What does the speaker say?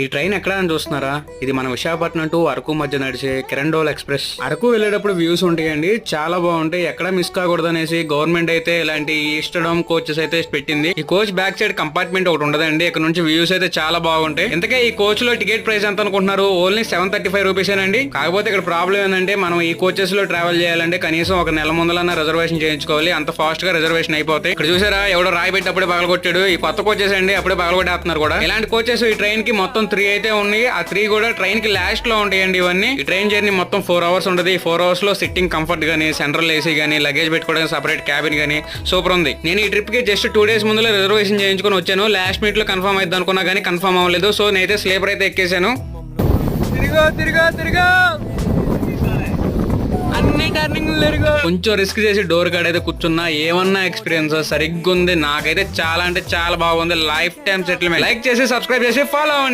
ఈ ట్రైన్ ఎక్కడ అని చూస్తున్నారా? ఇది మన విశాఖపట్నం టు అరకు మధ్య నడిచే కిరండోల్ ఎక్స్ప్రెస్. అరకు వెళ్ళేటప్పుడు వ్యూస్ ఉంటాయండి, చాలా బాగుంటాయి. ఎక్కడ మిస్ కాకూడదు అనేసి గవర్నమెంట్ అయితే ఇలాంటి ఈస్టర్డమ్ కోచెస్ అయితే పెట్టింది. ఈ కోచ్ బ్యాక్ సైడ్ కంపార్ట్మెంట్ ఒకటి ఉండదండి, ఇక్కడ నుంచి వ్యూస్ అయితే చాలా బాగుంటాయి. ఇంతకే ఈ కోచ్ లో టికెట్ ప్రైస్ ఎంత అనుకుంటున్నారు? ఓన్లీ 735 రూపీస్ అండి. కాకపోతే ఇక్కడ ప్రాబ్లం ఏంటంటే మనం ఈ కోచెస్ లో ట్రావెల్ చేయాలంటే కనీసం ఒక నెల ముందలన్నా రిజర్వేషన్ చేయించుకోవాలి. అంత ఫాస్ట్ గా రిజర్వేషన్ అయిపోతాయి. ఇక్కడ చూసారా, ఎవడో రాయి పెట్టి అప్పుడే పగలగొట్టాడు. ఈ కొత్త కోచెస్ అండి, అప్పుడే పగలగొట్టేస్తున్నారు కూడా. ఇలాంటి కోచెస్ ఈ ట్రైన్ కి మొత్తం 3 అయితే ఉన్నాయి. ఆ 3 కూడా ట్రైన్ కి లాస్ట్ లో ఉంటాయండి. ఇవన్నీ ఈ ట్రైన్ జర్నీ మొత్తం 4 అవర్స్ ఉంటుంది. 4 అవర్స్ లో సిట్టింగ్ కంఫర్ట్ గానీ, సెంట్రల్ ఏసీ గానీ, లగేజ్ పెట్టుకోవడానికి సపరేట్ క్యాబిన్ గానీ సూపర్ ఉంది. నేను ఈ ట్రిప్ కి జస్ట్ 2 days ముందు రిజర్వేషన్ చేయించుకొని వచ్చాను. లాస్ట్ మినిట్ లో కన్ఫర్మ్ అయితే అనుకున్నా కానీ కన్ఫర్మ్ అవ్వలేదు. సో నేనైతే స్లీపర్ అయితే ఎక్కేసాను. అన్ని టర్నింగ్ కొంచెం రిస్క్ చేసి డోర్ కాడ అయితే కూర్చున్నా. ఏమన్నా ఎక్స్పీరియన్స్ సరిగ్గా ఉంది. నాకైతే చాలా అంటే చాలా బాగుంది. Life time settlement. లైక్ చేసి సబ్స్క్రైబ్ చేసి ఫాలో అవ్వండి.